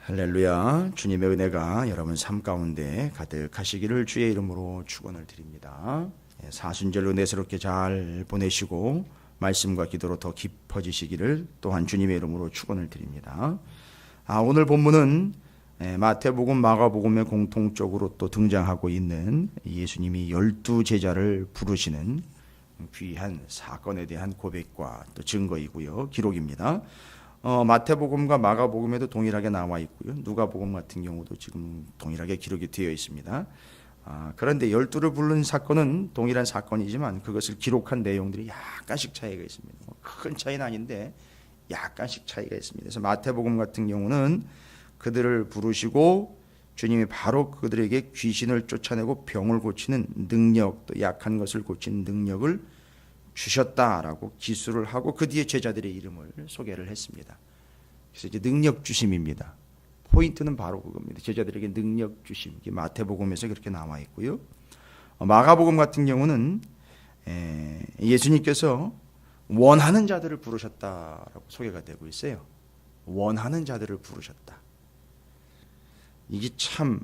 할렐루야. 주님의 은혜가 여러분 삶 가운데 가득하시기를 주의 이름으로 축원을 드립니다. 사순절 은혜스럽게 잘 보내시고 말씀과 기도로 더 깊어지시기를 또한 주님의 이름으로 축원을 드립니다. 오늘 본문은 마태복음, 마가복음에 공통적으로 또 등장하고 있는 예수님이 12제자를 부르시는 귀한 사건에 대한 고백과 또 증거이고요. 기록입니다. 마태복음과 마가복음에도 동일하게 나와 있고요. 누가복음 같은 경우도 지금 동일하게 기록이 되어 있습니다. 그런데 12를 부른 사건은 동일한 사건이지만 그것을 기록한 내용들이 약간씩 차이가 있습니다. 큰 차이는 아닌데 약간씩 차이가 있습니다. 그래서 마태복음 같은 경우는 그들을 부르시고 주님이 바로 그들에게 귀신을 쫓아내고 병을 고치는 능력, 또 약한 것을 고치는 능력을 주셨다라고 기술을 하고 그 뒤에 제자들의 이름을 소개를 했습니다. 그래서 이제 능력 주심입니다. 포인트는 바로 그겁니다. 제자들에게 능력 주심. 마태복음에서 그렇게 나와 있고요. 마가복음 같은 경우는 예수님께서 원하는 자들을 부르셨다라고 소개가 되고 있어요. 원하는 자들을 부르셨다. 이게 참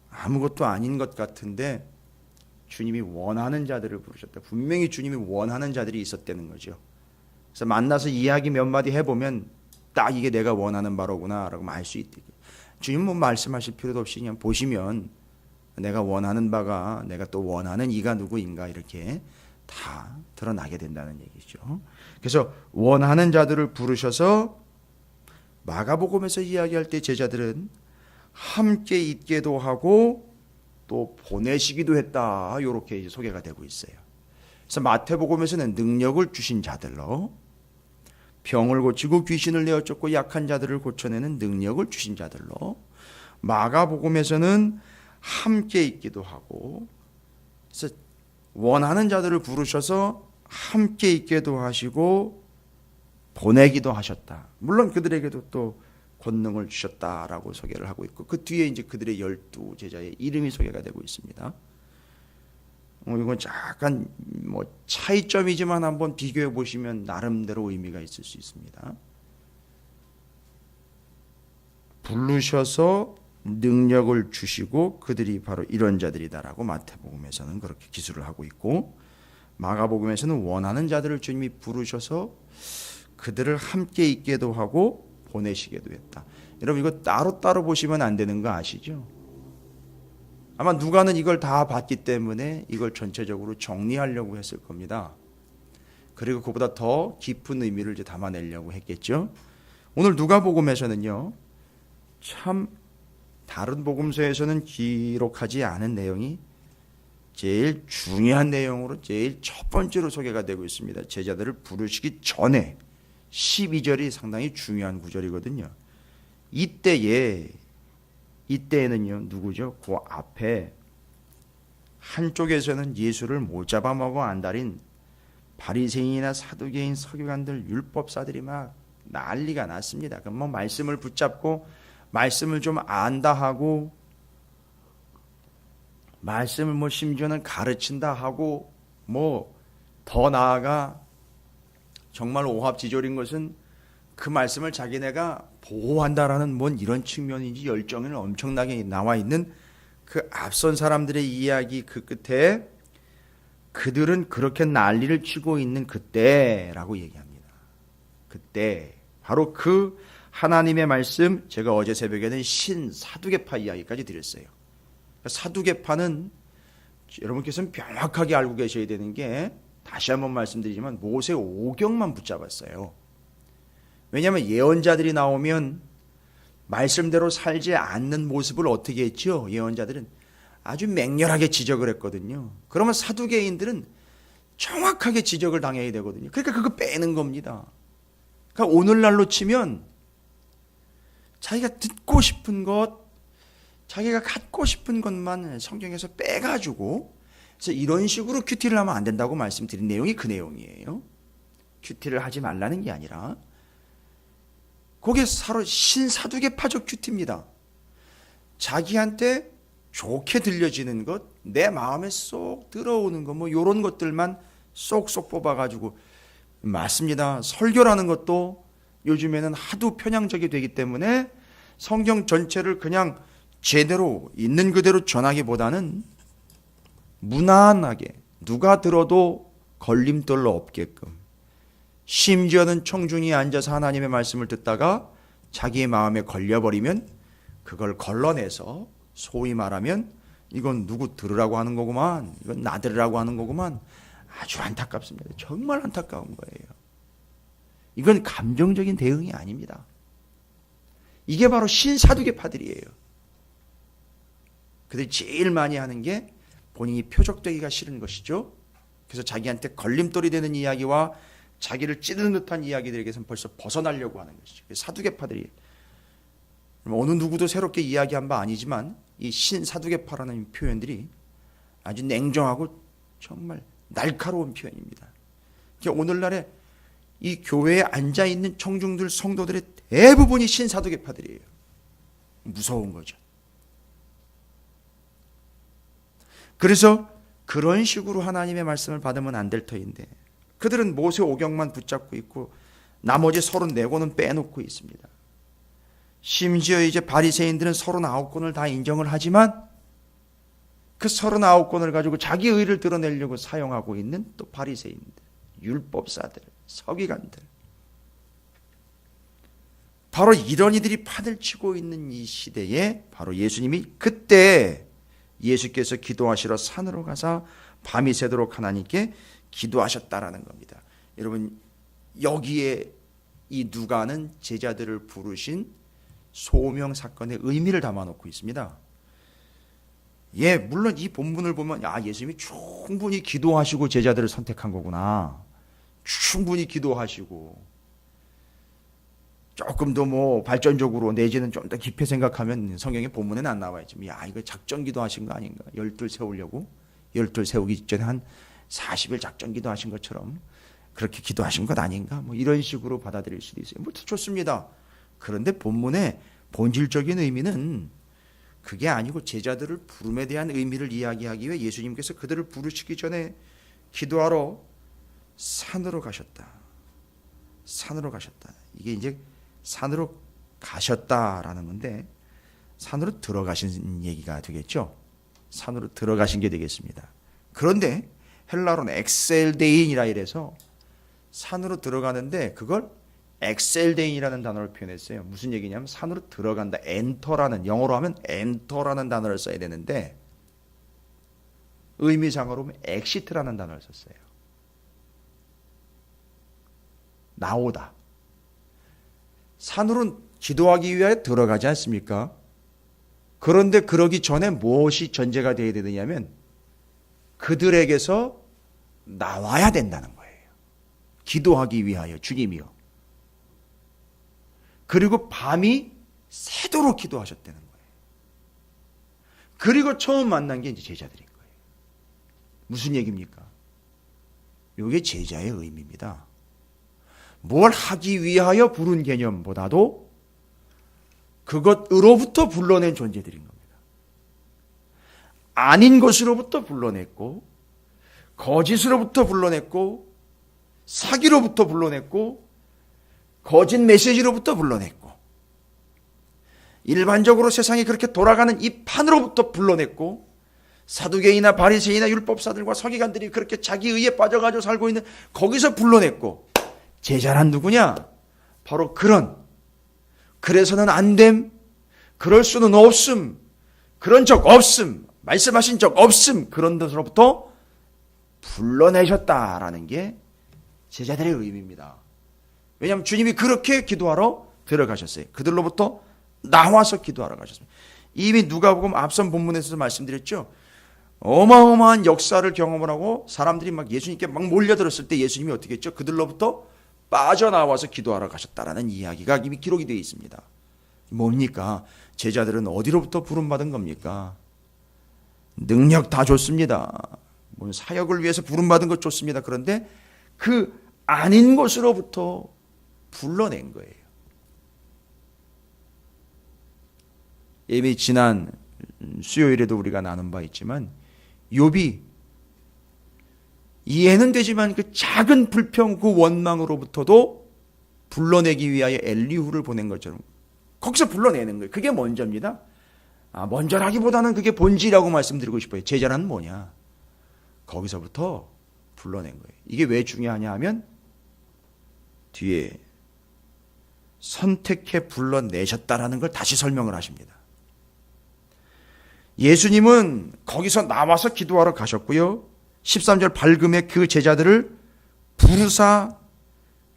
아무것도 아닌 것 같은데 주님이 원하는 자들을 부르셨다. 분명히 주님이 원하는 자들이 있었다는 거죠. 그래서 만나서 이야기 몇 마디 해보면 딱 이게 내가 원하는 바로구나 라고 알 수 있다. 주님 뭐 말씀하실 필요도 없이 그냥 보시면 내가 원하는 바가 내가 또 원하는 이가 누구인가 이렇게 다 드러나게 된다는 얘기죠. 그래서 원하는 자들을 부르셔서 마가복음에서 이야기할 때 제자들은 함께 있게도 하고 또 보내시기도 했다. 이렇게 이제 소개가 되고 있어요. 그래서 마태복음에서는 능력을 주신 자들로 병을 고치고 귀신을 내어 쫓고 약한 자들을 고쳐내는 능력을 주신 자들로 마가복음에서는 함께 있기도 하고 그래서 원하는 자들을 부르셔서 함께 있게도 하시고 보내기도 하셨다. 물론 그들에게도 또 권능을 주셨다라고 소개를 하고 있고 그 뒤에 이제 그들의 12제자의 이름이 소개가 되고 있습니다. 이건 약간 차이점이지만 한번 비교해 보시면 나름대로 의미가 있을 수 있습니다. 부르셔서 능력을 주시고 그들이 바로 이런 자들이다라고 마태복음에서는 그렇게 기술을 하고 있고 마가복음에서는 원하는 자들을 주님이 부르셔서 그들을 함께 있게도 하고 보내시게도 했다. 여러분 이거 따로따로 보시면 안 되는 거 아시죠? 아마 누가는 이걸 다 봤기 때문에 이걸 전체적으로 정리하려고 했을 겁니다. 그리고 그보다 더 깊은 의미를 이제 담아내려고 했겠죠. 오늘 누가복음에서는요. 참 다른 복음서에서는 기록하지 않은 내용이 제일 중요한 내용으로 제일 첫 번째로 소개가 되고 있습니다. 제자들을 부르시기 전에 12절이 상당히 중요한 구절이거든요. 이때에는요 누구죠? 그 앞에 한쪽에서는 예수를 못 잡아먹어 안달인 바리새인이나 사두개인 서기관들 율법사들이 막 난리가 났습니다. 그럼 뭐 말씀을 붙잡고 말씀을 좀 안다 하고 말씀을 뭐 심지어는 가르친다 하고 뭐 더 나아가 정말 오합지졸인 것은 그 말씀을 자기네가 보호한다라는 뭔 이런 측면인지 열정이 엄청나게 나와 있는 그 앞선 사람들의 이야기 그 끝에 그들은 그렇게 난리를 치고 있는 그때라고 얘기합니다. 그때 바로 그 하나님의 말씀 제가 어제 새벽에는 신사두개파 이야기까지 드렸어요. 사두개파는 여러분께서는 명확하게 알고 계셔야 되는 게 다시 한번 말씀드리지만 모세 오경만 붙잡았어요. 왜냐하면 예언자들이 나오면 말씀대로 살지 않는 모습을 어떻게 했죠? 예언자들은 아주 맹렬하게 지적을 했거든요. 그러면 사두개인들은 정확하게 지적을 당해야 되거든요. 그러니까 그거 빼는 겁니다. 그러니까 오늘날로 치면 자기가 듣고 싶은 것, 자기가 갖고 싶은 것만 성경에서 빼가지고 그래서 이런 식으로 큐티를 하면 안 된다고 말씀드린 내용이 그 내용이에요. 큐티를 하지 말라는 게 아니라 그게 바로 신사두개파적 큐티입니다. 자기한테 좋게 들려지는 것, 내 마음에 쏙 들어오는 것, 뭐 이런 것들만 쏙쏙 뽑아가지고 맞습니다. 설교라는 것도 요즘에는 하도 편향적이 되기 때문에 성경 전체를 그냥 제대로 있는 그대로 전하기보다는 무난하게 누가 들어도 걸림돌로 없게끔, 심지어는 청중이 앉아서 하나님의 말씀을 듣다가 자기의 마음에 걸려버리면 그걸 걸러내서 소위 말하면 이건 누구 들으라고 하는 거구만, 이건 나 들으라고 하는 거구만. 아주 안타깝습니다. 정말 안타까운 거예요. 이건 감정적인 대응이 아닙니다. 이게 바로 신사두개파들이에요. 그들이 제일 많이 하는 게 본인이 표적되기가 싫은 것이죠. 그래서 자기한테 걸림돌이 되는 이야기와 자기를 찌르는 듯한 이야기들에게서는 벌써 벗어나려고 하는 것이죠. 사두개파들이 어느 누구도 새롭게 이야기한 바 아니지만 이 신사두개파라는 표현들이 아주 냉정하고 정말 날카로운 표현입니다. 오늘날에 이 교회에 앉아있는 청중들, 성도들의 대부분이 신사두개파들이에요. 무서운 거죠. 그래서 그런 식으로 하나님의 말씀을 받으면 안 될 터인데 그들은 모세 오경만 붙잡고 있고 나머지 34권은 빼놓고 있습니다. 심지어 이제 바리새인들은 39권을 다 인정을 하지만 그 39권을 가지고 자기 의를 드러내려고 사용하고 있는 또 바리새인들, 율법사들, 서기관들, 바로 이런 이들이 판을 치고 있는 이 시대에 바로 예수님이 그때 예수께서 기도하시러 산으로 가사 밤이 새도록 하나님께 기도하셨다라는 겁니다. 여러분, 여기에 이 누가는 제자들을 부르신 소명 사건의 의미를 담아놓고 있습니다. 예, 물론 이 본문을 보면 예수님이 충분히 기도하시고 제자들을 선택한 거구나. 충분히 기도하시고 조금 더 뭐 발전적으로 내지는 좀 더 깊이 생각하면 성경의 본문에는 안 나와 있지만 이거 작전 기도하신 거 아닌가? 12 세우려고 12 세우기 전에 한 40일 작전 기도하신 것처럼 그렇게 기도하신 것 아닌가? 뭐 이런 식으로 받아들일 수도 있어요. 뭐 좋습니다. 그런데 본문의 본질적인 의미는 그게 아니고 제자들을 부름에 대한 의미를 이야기하기 위해 예수님께서 그들을 부르시기 전에 기도하러 산으로 가셨다. 산으로 가셨다. 이게 이제 산으로 가셨다라는 건데 산으로 들어가신 얘기가 되겠죠. 산으로 들어가신 게 되겠습니다. 그런데 헬라어로는 엑셀데인이라 이래서 산으로 들어가는데 그걸 엑셀데인이라는 단어를 표현했어요. 무슨 얘기냐면 산으로 들어간다. 엔터라는, 영어로 하면 엔터라는 단어를 써야 되는데 의미상으로 보면 엑시트라는 단어를 썼어요. 나오다. 산으로 기도하기 위해 들어가지 않습니까? 그런데 그러기 전에 무엇이 전제가 되어야 되느냐면 그들에게서 나와야 된다는 거예요. 기도하기 위하여 주님이요. 그리고 밤이 새도록 기도하셨다는 거예요. 그리고 처음 만난 게 이제 제자들인 거예요. 무슨 얘기입니까? 이게 제자의 의미입니다. 뭘 하기 위하여 부른 개념보다도 그것으로부터 불러낸 존재들인 겁니다. 아닌 것으로부터 불러냈고 거짓으로부터 불러냈고 사기로부터 불러냈고 거짓 메시지로부터 불러냈고 일반적으로 세상이 그렇게 돌아가는 이 판으로부터 불러냈고 사두개인이나 바리새인이나 율법사들과 서기관들이 그렇게 자기 의에 빠져가지고 살고 있는 거기서 불러냈고 제자란 누구냐? 바로 그래서는 안 됨, 그럴 수는 없음, 그런 적 없음, 말씀하신 적 없음, 그런 데서로부터 불러내셨다라는 게 제자들의 의미입니다. 왜냐하면 주님이 그렇게 기도하러 들어가셨어요. 그들로부터 나와서 기도하러 가셨습니다. 이미 누가복음 앞선 본문에서 말씀드렸죠. 어마어마한 역사를 경험을 하고 사람들이 막 예수님께 막 몰려들었을 때 예수님이 어떻게 했죠? 그들로부터 빠져나와서 기도하러 가셨다라는 이야기가 이미 기록이 되어 있습니다. 뭡니까? 제자들은 어디로부터 부름받은 겁니까? 능력 다 좋습니다. 사역을 위해서 부름받은 것 좋습니다. 그런데 그 아닌 것으로부터 불러낸 거예요. 이미 지난 수요일에도 우리가 나눈 바 있지만 욥이 이해는 되지만 그 작은 불평, 그 원망으로부터도 불러내기 위하여 엘리후를 보낸 것처럼 거기서 불러내는 거예요. 그게 먼저입니다. 먼저라기보다는 그게 본질이라고 말씀드리고 싶어요. 제자란 뭐냐? 거기서부터 불러낸 거예요. 이게 왜 중요하냐 하면 뒤에 선택해 불러내셨다라는 걸 다시 설명을 하십니다. 예수님은 거기서 나와서 기도하러 가셨고요. 13절 밝음에 그 제자들을 부르사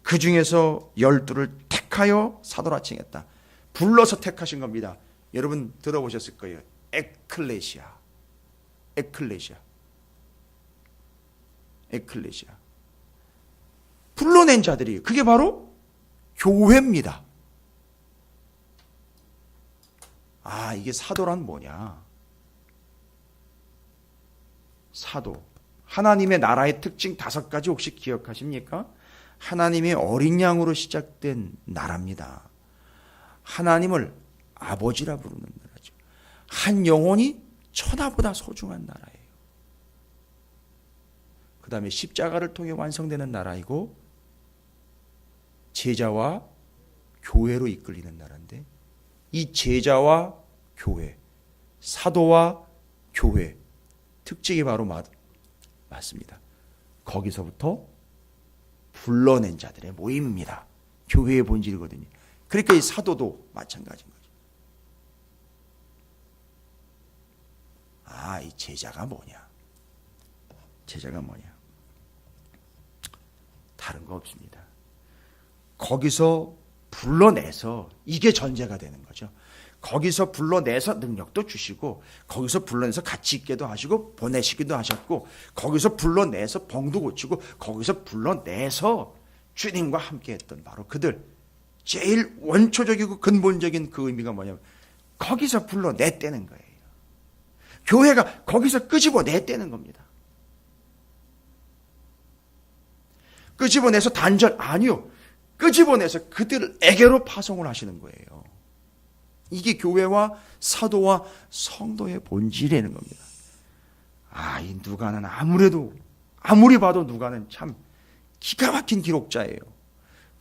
그 중에서 12를 택하여 사도라 칭했다. 불러서 택하신 겁니다. 여러분 들어보셨을 거예요. 에클레시아. 에클레시아. 에클레시아. 불러낸 자들이 그게 바로 교회입니다. 이게 사도란 뭐냐? 사도. 하나님의 나라의 특징 5가지 혹시 기억하십니까? 하나님의 어린 양으로 시작된 나라입니다. 하나님을 아버지라 부르는 나라죠. 한 영혼이 천하보다 소중한 나라예요. 그 다음에 십자가를 통해 완성되는 나라이고 제자와 교회로 이끌리는 나라인데 이 제자와 교회, 사도와 교회 특징이 바로 맞습니다. 거기서부터 불러낸 자들의 모임입니다. 교회의 본질이거든요. 그러니까 이 사도도 마찬가지인 거죠. 이 제자가 뭐냐? 제자가 뭐냐? 다른 거 없습니다. 거기서 불러내서 이게 전제가 되는 거죠. 거기서 불러내서 능력도 주시고 거기서 불러내서 같이 있게도 하시고 보내시기도 하셨고 거기서 불러내서 병도 고치고 거기서 불러내서 주님과 함께 했던 바로 그들 제일 원초적이고 근본적인 그 의미가 뭐냐면 거기서 불러냈다는 거예요. 교회가 거기서 끄집어냈다는 겁니다. 끄집어내서 단절 아니요. 끄집어내서 그들에게로 파송을 하시는 거예요. 이게 교회와 사도와 성도의 본질이라는 겁니다. 이 누가는 아무리 봐도 누가는 참 기가 막힌 기록자예요.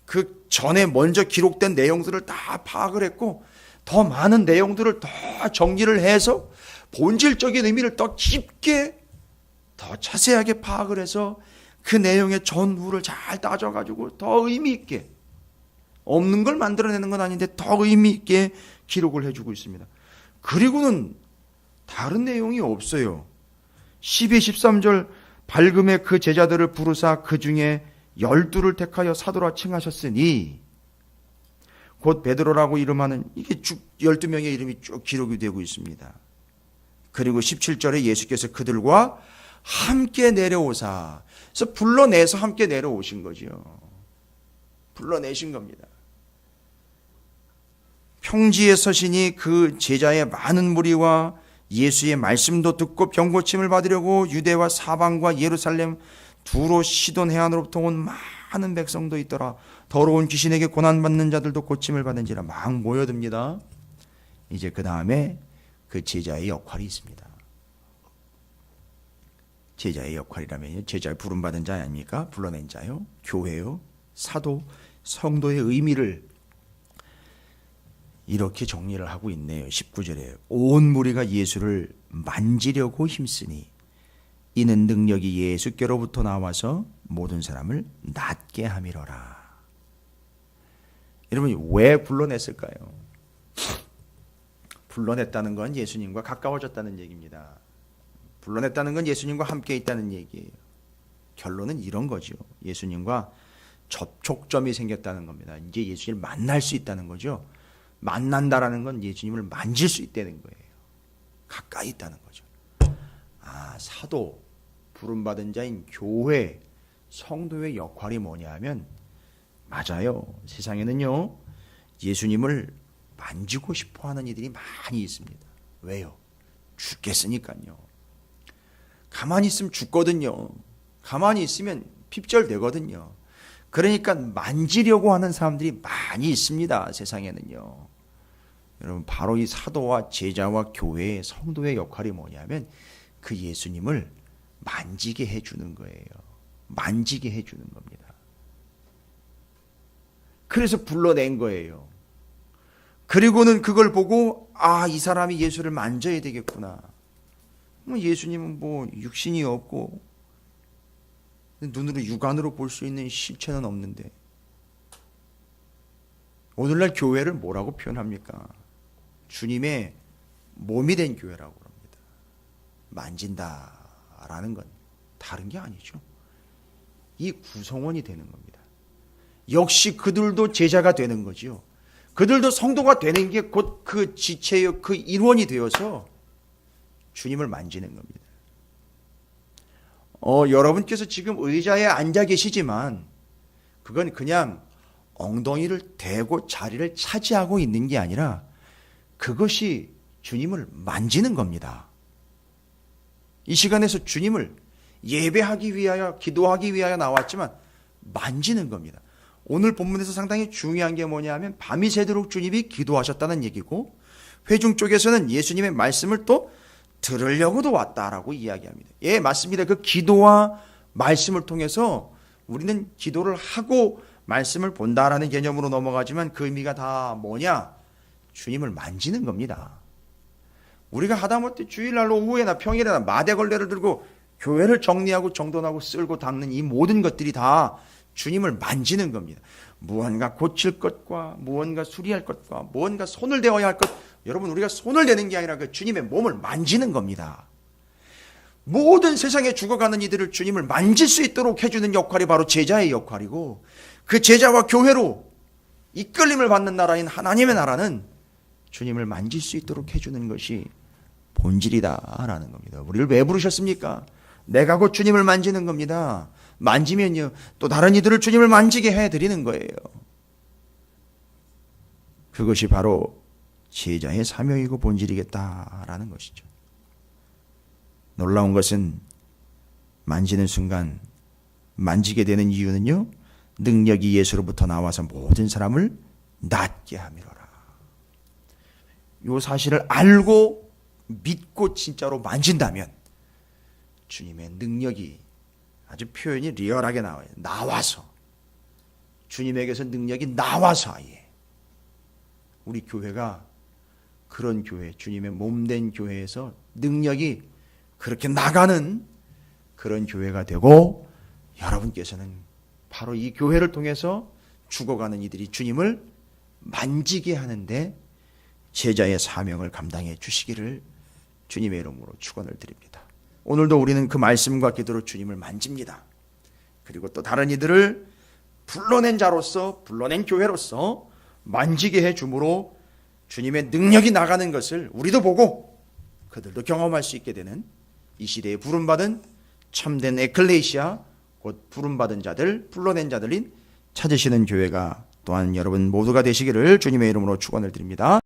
그 전에 먼저 기록된 내용들을 다 파악을 했고 더 많은 내용들을 더 정리를 해서 본질적인 의미를 더 깊게 더 자세하게 파악을 해서 그 내용의 전후를 잘 따져가지고 더 의미 있게 없는 걸 만들어내는 건 아닌데 더 의미 있게 기록을 해주고 있습니다. 그리고는 다른 내용이 없어요. 12, 13절 밝음에 그 제자들을 부르사 그 중에 12를 택하여 사도라 칭하셨으니 곧 베드로라고 이름하는 이게 쭉 12명의 이름이 쭉 기록이 되고 있습니다. 그리고 17절에 예수께서 그들과 함께 내려오사 그래서 불러내서 함께 내려오신 거죠. 불러내신 겁니다. 평지에 서시니 그 제자의 많은 무리와 예수의 말씀도 듣고 병고침을 받으려고 유대와 사방과 예루살렘 두로 시돈 해안으로부터 온 많은 백성도 있더라. 더러운 귀신에게 고난받는 자들도 고침을 받은지라 막 모여듭니다. 이제 그 다음에 그 제자의 역할이 있습니다. 제자의 역할이라면 제자의 부름받은 자 아닙니까? 불러낸 자요, 교회요, 사도, 성도의 의미를 이렇게 정리를 하고 있네요. 19절에 온 무리가 예수를 만지려고 힘쓰니 이는 능력이 예수께로부터 나와서 모든 사람을 낫게 함이로라. 여러분 왜 불러냈을까요? 불러냈다는 건 예수님과 가까워졌다는 얘기입니다. 불러냈다는 건 예수님과 함께 있다는 얘기예요. 결론은 이런 거죠. 예수님과 접촉점이 생겼다는 겁니다. 이제 예수님을 만날 수 있다는 거죠. 만난다라는 건 예수님을 만질 수 있다는 거예요. 가까이 있다는 거죠. 사도, 부름받은 자인 교회, 성도의 역할이 뭐냐 하면 맞아요. 세상에는요. 예수님을 만지고 싶어하는 이들이 많이 있습니다. 왜요? 죽겠으니까요. 가만히 있으면 죽거든요. 가만히 있으면 핍절되거든요. 그러니까 만지려고 하는 사람들이 많이 있습니다. 세상에는요. 여러분 바로 이 사도와 제자와 교회의 성도의 역할이 뭐냐면 그 예수님을 만지게 해주는 거예요. 만지게 해주는 겁니다. 그래서 불러낸 거예요. 그리고는 그걸 보고 이 사람이 예수를 만져야 되겠구나. 예수님은 육신이 없고 눈으로 육안으로 볼 수 있는 실체는 없는데, 오늘날 교회를 뭐라고 표현합니까? 주님의 몸이 된 교회라고 합니다. 만진다라는 건 다른 게 아니죠. 이 구성원이 되는 겁니다. 역시 그들도 제자가 되는 거지요. 그들도 성도가 되는 게 곧 그 지체요, 그 일원이 되어서 주님을 만지는 겁니다. 여러분께서 지금 의자에 앉아 계시지만 그건 그냥 엉덩이를 대고 자리를 차지하고 있는 게 아니라 그것이 주님을 만지는 겁니다. 이 시간에서 주님을 예배하기 위하여, 기도하기 위하여 나왔지만 만지는 겁니다. 오늘 본문에서 상당히 중요한 게 뭐냐면 밤이 새도록 주님이 기도하셨다는 얘기고, 회중 쪽에서는 예수님의 말씀을 또 들으려고도 왔다라고 이야기합니다. 예, 맞습니다. 그 기도와 말씀을 통해서 우리는 기도를 하고 말씀을 본다라는 개념으로 넘어가지만 그 의미가 다 뭐냐? 주님을 만지는 겁니다. 우리가 하다못해 주일날 오후에나 평일에나 마대걸레를 들고 교회를 정리하고 정돈하고 쓸고 닦는 이 모든 것들이 다 주님을 만지는 겁니다. 무언가 고칠 것과 무언가 수리할 것과 무언가 손을 대어야 할 것, 여러분, 우리가 손을 대는 게 아니라 그 주님의 몸을 만지는 겁니다. 모든 세상에 죽어가는 이들을 주님을 만질 수 있도록 해주는 역할이 바로 제자의 역할이고, 그 제자와 교회로 이끌림을 받는 나라인 하나님의 나라는 주님을 만질 수 있도록 해주는 것이 본질이다라는 겁니다. 우리를 왜 부르셨습니까? 내가 곧 주님을 만지는 겁니다. 만지면요, 또 다른 이들을 주님을 만지게 해드리는 거예요. 그것이 바로 제자의 사명이고 본질이겠다라는 것이죠. 놀라운 것은 만지는 순간 만지게 되는 이유는요, 능력이 예수로부터 나와서 모든 사람을 낫게 함이로라. 이 사실을 알고 믿고 진짜로 만진다면 주님의 능력이 아주 표현이 리얼하게 나와요. 나와서, 주님에게서 능력이 나와서 아예 우리 교회가 그런 교회, 주님의 몸된 교회에서 능력이 그렇게 나가는 그런 교회가 되고, 여러분께서는 바로 이 교회를 통해서 죽어가는 이들이 주님을 만지게 하는데 제자의 사명을 감당해 주시기를 주님의 이름으로 축원을 드립니다. 오늘도 우리는 그 말씀과 기도로 주님을 만집니다. 그리고 또 다른 이들을 불러낸 자로서, 불러낸 교회로서 만지게 해 주므로 주님의 능력이 나가는 것을 우리도 보고 그들도 경험할 수 있게 되는, 이 시대에 부름받은 참된 에클레시아, 곧 부름받은 자들, 불러낸 자들인 찾으시는 교회가 또한 여러분 모두가 되시기를 주님의 이름으로 축원을 드립니다.